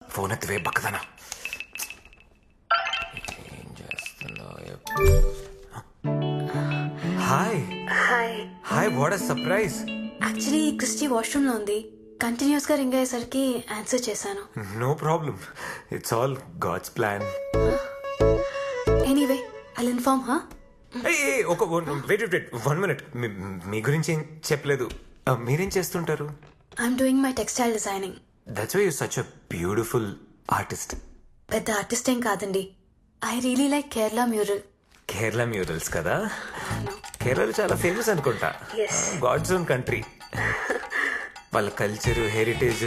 Phone ఎత్తివే బక్కదనా. ఏం చేస్తున్నావు? Hi hi. Hi, what a surprise. Actually Christy washroom లో ఉంది. కంటిన్యూస్ గా రింగ్ అయ్యేసరికి ఆన్సర్ చేశాను. No problem, it's all God's plan. Anyway I'll inform హా. ఒక వెయిట్ 1 minute. మీ గురించి ఏం చెప్పలేదు. మీరేం చేస్తుంటారు? I'm doing my textile designing. That's why you such a beautiful artist. పెద్ద ఆర్టిస్ట్ ఏం కాదండి. I really like Kerala mural. Kerala murals కదా? కేరళలో చాలా ఫేమస్ అనుకుంటా. God's own country. వాళ్ళ culture, heritage.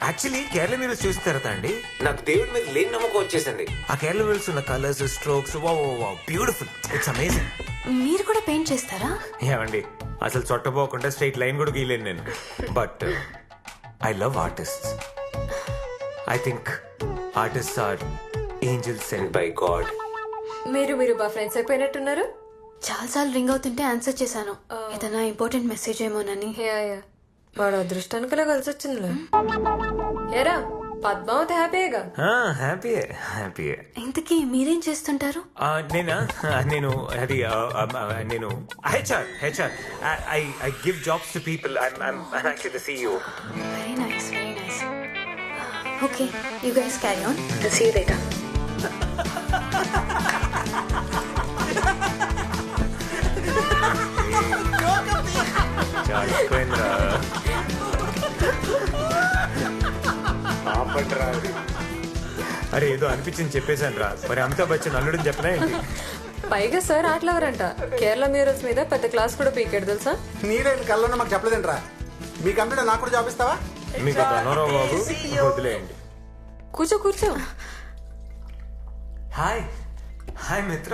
Actually Kerala murals చూసిన తర్వాత అండి నాకు దేవుడి మీద లేని నమ్మకం వచ్చేసింది. ఆ కేరళ మ్యూరల్స్ ఉన్న colours, strokes, beautiful. It's amazing. మీరు కూడా పెయింట్ చేస్తారా? ఏమండి, అసలు చొట్టపోకుండా స్ట్రైట్ లైన్ కూడా గీయలేను నేను. But I love artists. I think artists are angels sent by God. మీరు బా ఫ్రెండ్స్ అయిపోయినట్టున్నారు. చాలాసార్లు రింగ్ అవుతుంటే ఆన్సర్ చేశాను. ఏదైనా ఇంపార్టెంట్ మెసేజ్ ఏమోనని. యా వాడు అదృష్టానికిలా కలిసి వచ్చిందిలే. ఏరా పద్మావతి హ్యాపీగా? హ్యాపీయే హ్యాపీయే. ఇంతకీ మీరేం చేస్తుంటారు? నేను అది నేను HR. I give jobs to people. I'm actually the CEO. Very nice, very nice. Okay, you guys carry on. See you later. చాలా ఎక్కువైందిరా. అరే ఏదో అనిపించింది చెప్పేశాను రా. మరి అమితాబ్ బచ్చన్ అల్లుడని చెప్పలే ఏంటి? పైగా సార్ ఆటలవరంట. కేరళ మ్యూరల్స్ మీద పెద్ద క్లాస్ కూడా పీకాడు తెలుసా? నీడేం కళ్ళలో మాకు చెప్పలేదంట్రా. మీ కంప్యూటర్ నాకు కూడా జాబ్ ఇస్తావా? మీకు ధనోరావు బాబు వదిలేయండి. కూర్చో. Hi Mitra,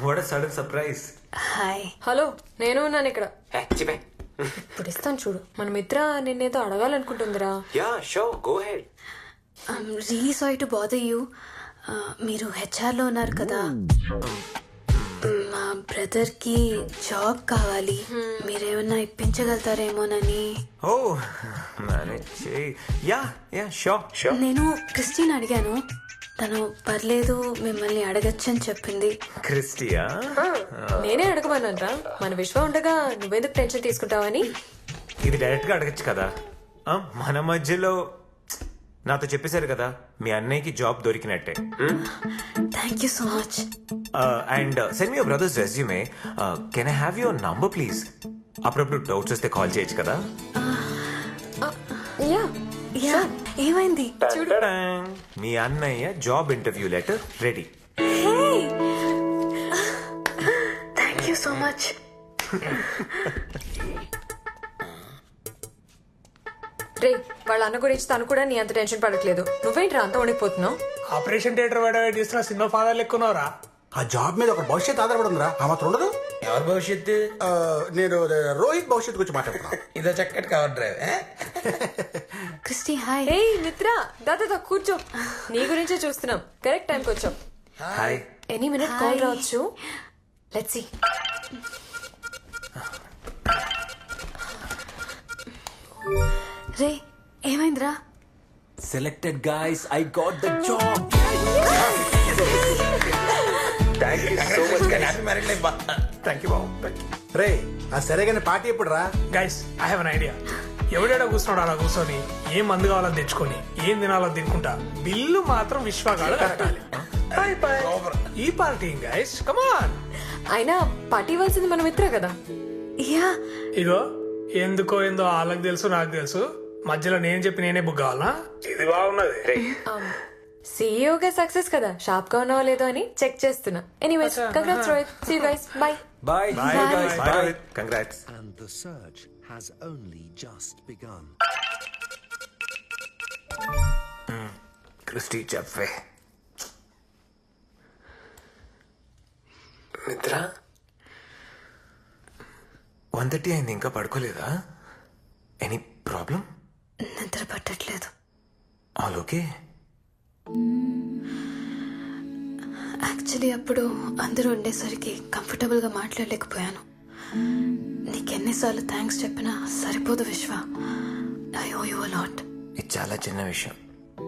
what a sudden surprise. Hi. Hello, నేను ఉన్నాను ఇక్కడ. ఇప్పుడు ఇస్తాను చూడు. మన మిత్ర నిన్నేదో అడగాలనుకుంటుందిరా. Ya sure, go ahead. I'm really sorry to bother you. మీరు హెచ్ఆర్లో ఉన్నారు కదా. మా బ్రదర్కి జాబ్ కావాలి. మీరేమన్నా ఇప్పించగలుగుతారేమోనని. ఓ మేనేజ్ చేయి. Ya sure. నేను క్రిస్టిన్ అడిగాను. తను పర్లేదు మిమ్మల్ని అడగచ్చని చెప్పింది. క్రిస్టియా? నేనే అడగమన్నానరా. మన విశ్వ ఉండగా నువ్వెందుకు టెన్షన్ తీసుకుంటావని. ఇది డైరెక్ట్ గా అడగచ్చు కదా. మన మధ్యలో నాతో చెప్పేశారు కదా మీ అన్నయ్యకి జాబ్ దొరికినట్టే. Thank you so much. And send me your brother's resume. Can I have your number please? అప్పుడప్పుడు డౌట్స్ వస్తే కాల్ చేయొచ్చు కదా. యా ఏమైంది? మీ అన్నయ్య job interview letter ready. Thank you so much. రే, వాళ్ళ అన్న గురించి తను కూడా నీ అంత టెన్షన్ పడట్లేదు. నువ్వేంట్రా అంత వణికిపోతున్నావు? ఆపరేషన్ థియేటర్ వాడు చేస్తున్న సినిమా ఫాదర్ లెక్కున్నారా? ఆ జాబ్ మీద ఒక భవిష్యత్తు ఆధారపడి ఉందిరా. ఆ మాత్రం ఉండదు. ఎవరి భవిష్యత్తు? నేను రోహిత్ భవిష్యత్తు గురించి మాట్లాడుతున్నా. ఇదో చక్కటి కవర్ డ్రైవ్. Christy hi. ఏ మిత్ర, దాదా కూర్చో. నీ గురించే చూస్తున్నాం. కరెక్ట్ టైంకి వచ్చాం. హాయ్. ఎనీ మినిట్ కాల్ రావచ్చు. Let's see. రే ఏమైందిరా? Selected guys, I got the job. Thank you so much. Happy married life. Thank you బాబు. రే ఆ సరే కానీ పార్టీ ఎప్పుడు రా? Guys, I have an idea. ఎవడేడా కూర్చున్నాడు అలా కూర్చొని ఏం మందు కావాలో తెచ్చుకొని ఏం తినాలో తినుకుంటా బిల్లు మాత్రం విశ్వగాడు కట్టాలి. ఈ పార్టీ గైస్, కమాన్. అయినా పార్టీ ఇవ్వాల్సింది మన మిత్ర కదా. యా. ఇగో ఏందో వాళ్ళకి తెలుసు నాకు తెలుసు. మధ్యలో నేను చెప్పి నేనే బుక్ కావాలా? ఇది బాగున్నది. సీఈఓగా సక్సెస్ కదా. షాప్ గా ఉన్నావో లేదో అని చెక్ చేస్తున్నా. Anyways, congrats Rohit. See you guys. Bye. Bye. Bye. Congrats. And the search has only just begun. Christy చెప్పే. మిత్ర 1:30 అయింది, ఇంకా పడుకోలేదా? Any problem? నిద్ర పట్టట్లేదు. All okay? యాక్చువల్లీ అప్పుడు అందరూ ఉండేసరికి కంఫర్టబుల్గా మాట్లాడలేకపోయాను. నీకెన్నిసార్లు థ్యాంక్స్ చెప్పినా సరిపోదు Vishwa. I owe you a lot. ఇది చాలా చిన్న విషయం.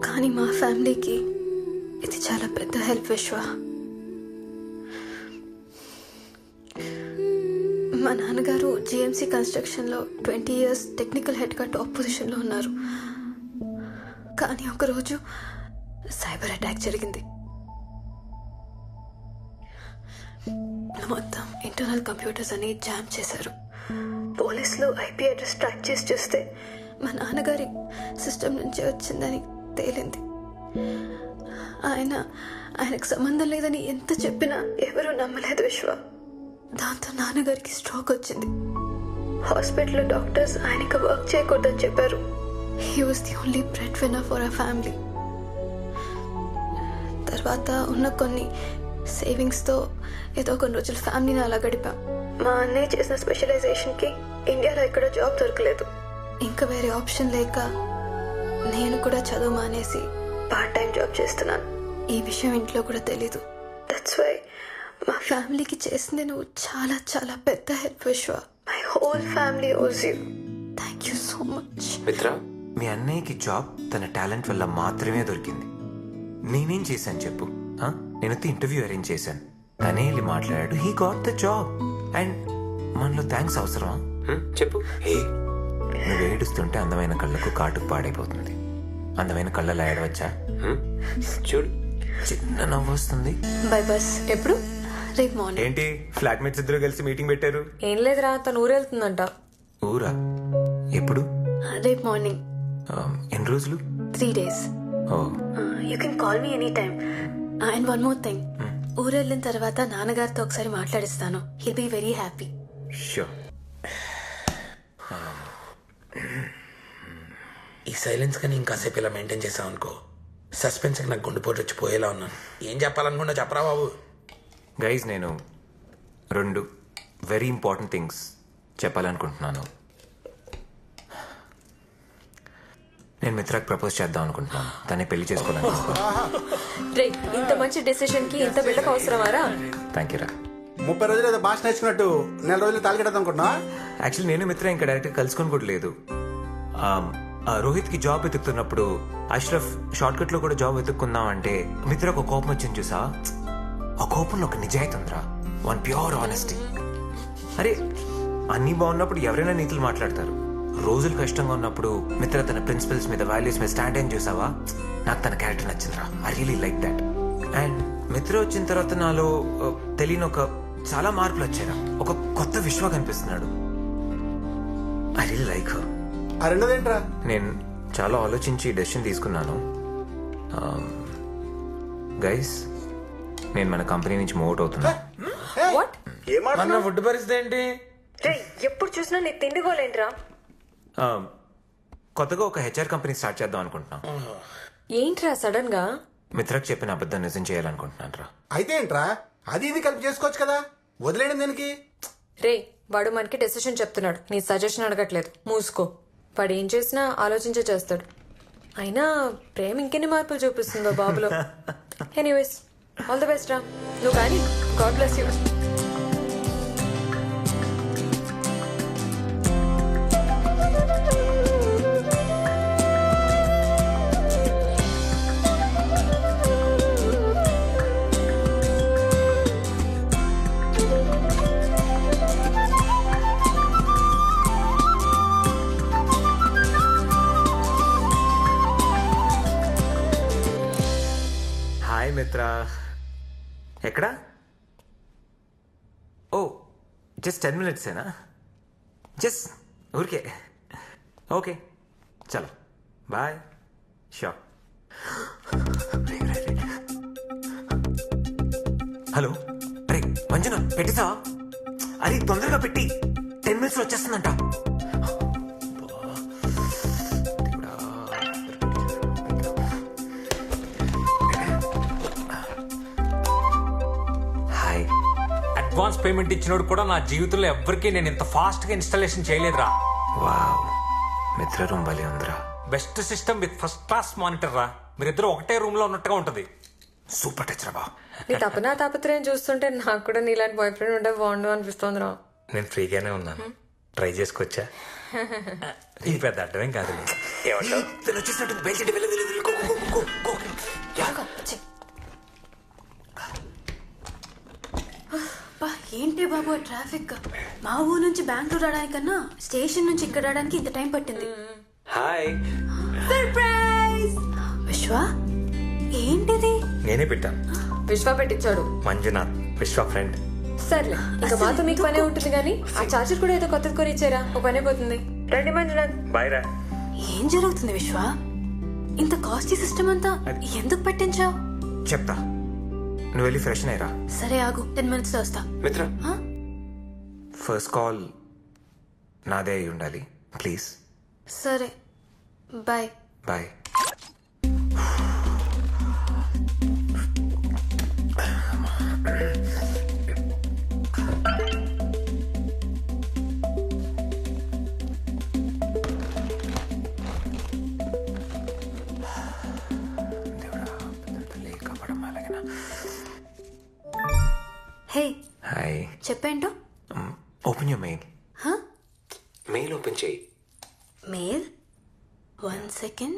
కానీ మా ఫ్యామిలీకి ఇది చాలా పెద్ద హెల్ప్ విశ్వ. మా నాన్నగారు జిఎంసీ కన్స్ట్రక్షన్లో 20 years టెక్నికల్ హెడ్గా టాప్ పొజిషన్లో ఉన్నారు. కానీ ఒకరోజు సైబర్ అటాక్ జరిగింది. మొత్తం ఇంటర్నల్ కంప్యూటర్స్ అని జామ్ చేశారు. పోలీసులు ఐపీ అడ్రస్ ట్రాక్ చేసి చూస్తే మా నాన్నగారి సిస్టమ్ నుంచి వచ్చిందని తేలింది. ఆయనకు సంబంధం లేదని ఎంత చెప్పినా ఎవరూ నమ్మలేదు విశ్వ. దాంతో నాన్నగారికి స్ట్రోక్ వచ్చింది. హాస్పిటల్లో డాక్టర్స్ ఆయనకి వర్క్ చేయకూడదని చెప్పారు. He was the only bread winner for our family. తర్వాత ఉన్న కొన్ని సేవింగ్స్తో ఏదో కొన్ని రోజులు ఫ్యామిలీని అలా గడిపాం. మా అన్నయ్య చేసిన స్పెషలైజేషన్కి ఇండియాలో ఎక్కడో జాబ్ దొరకలేదు. ఇంకా వేరే ఆప్షన్ లేక నేను కూడా చదువు మానేసి పార్ట్ టైం జాబ్ చేస్తున్నాను. ఈ విషయం ఇంట్లో కూడా తెలీదు. దట్స్ వై మా ఫ్యామిలీకి చేసింది నువ్వు చాలా చాలా పెద్ద హెల్ప్ విశ్వ. మై హోల్ ఫ్యామిలీ ఓస్ you. Thank you so much. మిత్ర, మీ అన్నయ్యకి జాబ్ తన టాలెంట్ వల్ల మాత్రమే దొరికింది. నేనేం చేశాను చెప్పు? నేను ఇంటర్వ్యూ అరేంజ్ చేశాను, తనే వెళ్ళి మాట్లాడాడు, he got the job. And మనలో థ్యాంక్స్ అవసరమా చెప్పు? నువ్వు ఏడుస్తుంటే అందమైన కళ్ళకు కాటుకు పాడైపోతుంది. అందమైన కళ్ళలా ఏడవచ్చా? చూడు, చిన్న నవ్వు వస్తుంది. బై బస్ ఎప్పుడు? రేపు మార్నింగ్. ఏంటి ఫ్లాట్మేట్స్ ఇద్దరు కలిసి మీటింగ్ పెట్టారు? ఏం లేదురా, తను ఊరెళ్తుందంట. ఊరా? ఎప్పుడు? రేపు మార్నింగ్. ఎన్ని రోజులు? 3 days. Oh, you can call me any time. And one more thing, ఊరు వెళ్ళిన తర్వాత నాన్నగారితో ఒకసారి మాట్లాడిస్తాను. He'll be very happy. Sure. ఈ సైలెన్స్ కానీ ఇంకాసేపు ఇలా మెయింటైన్ చేసావు అనుకో, సస్పెన్స్కి నాకు గుండెపోటు వచ్చి పోయేలా ఉన్నాను. ఏం చెప్పాలనుకున్నా చెప్పరా బాబు. గైజ్, నేను 2 వెరీ ఇంపార్టెంట్ థింగ్స్ చెప్పాలనుకుంటున్నాను. నేను మిత్రాకి ప్రపోజ్ చేద్దాం అనుకుంటున్నాను. తనే పెళ్లి చేసుకోవాలని. రే, ఇంత మంచి డెసిషన్ కి ఇంత బిల్డప్ అవసరమారా? థ్యాంక్ యూ రా. 30 రోజులు ఏదో భాష నేర్చుకున్నట్టు 4 రోజులు తాలిగడదాం అనుకుంటున్నా. యాక్చువల్లీ నేను మిత్ర ఇంకా డైరెక్ట్గా కలుసుకొని కూడా లేదు. రోహిత్కి జాబ్ వెతుకుతున్నప్పుడు అష్రఫ్ షార్ట్ కట్లో కూడా జాబ్ వెతుక్కుందాం అంటే మిత్రకు ఒక కోపం వచ్చింది చూసా. ఆ కోపంలో ఒక నిజాయితీ ఉందిరా, వన్ ప్యూర్ ఆనెస్టీ. అరే, అన్నీ బాగున్నప్పుడు ఎవరైనా నీతులు మాట్లాడతారు. రోజులు కష్టంగా ఉన్నప్పుడు మిత్ర తన ప్రిన్సిపల్స్ మీద, వాల్యూస్ మీద స్టాండ్ ఏం చూసావా? నాకు తన క్యారెక్టర్ నచ్చిందిరా. I really like that. And Mitra వచ్చిన తర్వాత నాలో తెలియని చాలా మార్పులు వచ్చారా. ఒక కొత్త విశ్వ కనిపిస్తున్నాడు. I really like her. ఆ రెండోదేంట్రా? నేను చాలా ఆలోచించి డెసిషన్ తీసుకున్నాను. గైస్, నేను మన కంపెనీ నుంచి మూవ్ అవుట్ అవుతున్నా. వాట్? మన ఫుడ్ పరిస్థితి ఏంటి? రే, ఎప్పుడు చూసినా నీ తిండిగోలేంట్రా? కొత్తగా ఒక హెచ్ఆర్ కంపెనీ స్టార్ట్ చేద్దాం అనుకుంటున్నాం. ఏంట్రా సడన్ గా? మిత్రకు చెప్పిన అబద్ధం నిజం చేయాలనుకుంటున్నాను రా. అయితే ఏంట్రా, అది ఇది కలిపి చేసుకోవచ్చు కదా, వదిలేయడం దేనికి? రే, వాడు మనకి డెసిషన్ చెప్తున్నాడు, నీ సజెషన్ అడగట్లేదు. మూసుకో. వాడు ఏం చేసినా ఆలోచించే చేస్తాడు. అయినా ప్రేమ ఇంకెన్ని మార్పులు చూపిస్తుందో బాబులో. ఎనీవేస్, ఆల్ ది బెస్ట్ రా. నువ్వు కానీ, గాడ్ బ్లెస్ యూ. హాయ్ మిత్ర. ఎక్కడా? ఓ, జస్ట్ 10 minutes ఏనా? జస్ట్ ఊరికే. ఓకే, చలో బాయ్. షూర్. హలో, అరే మంజన పెట్టిసావా? అరే తొందరగా పెట్టి, 10 minutes వచ్చేస్తుందంట. హాయ్. అడ్వాన్స్ పేమెంట్ ఇచ్చినోడు కూడా నా జీవితంలో ఎవ్వరికీ నేను ఇంత ఫాస్ట్ గా ఇన్స్టాలేషన్ చేయలేదురా. వావ్, మిత్ర రూమ్ భలే ఉందిరా. Best system with first class monitor రా. మీరిద్దరు ఒకటే రూమ్ లో ఉన్నట్టుగా ఉంటది. సూపర్ టచ్ రా బా. నీ తపనా తాపత్రయం చూస్తుంటే నాకు కూడా నీలాంటి బాయ్ ఫ్రెండ్ ఉంటే బాగుండు అనిపిస్తోంది రా. నేను ఫ్రీగానే ఉన్నాను, ట్రై చేసుకోవచ్చా? ఇది పెద్ద అడ్డమేం కాదు. వచ్చేసినట్టు బయలుదేరి వెళ్ళదు. ఏంటి బాబు ట్రాఫిక్ మా ఊరు నుంచి బెంగళూరు రావడానికన్నా స్టేషన్ నుంచి ఇక్కడ రావడానికి ఇంత టైం పట్టింది. హాయ్. సర్ప్రైజ్ విశ్వ ఏంటిది? నేనే పెట్టాను. విశ్వ పెట్టించాడు. మంజునాథ్ విశ్వ ఫ్రెండ్. సర్లే ఇంకా మాతో మీకు పనే ఉంటుంది కానీ ఆ చార్జర్ కూడా ఏదో కొత్తది కొని ఇచ్చారా, ఓ పనే పోతుంది. రండి మంజునాథ్. బాయ్ రా. ఏం జరుగుతుంది విశ్వ? ఇంత కాస్ట్లీ సిస్టమ్ అంతా ఎందుకు పెట్టించావు? చెప్తా, నువ్వు వెళ్ళి ఫ్రెష్ అయ్యరా. సరే ఆగు, 10 minutes లో వస్తా. మిత్ర, ఆ? ఫస్ట్ కాల్ నాదే అయి ఉండాలి ప్లీజ్. సరే బాయ్. బాయ్. Hey hi. చెప్పేంటో? Open your mail. Mail open చేయి. Mail 1 second.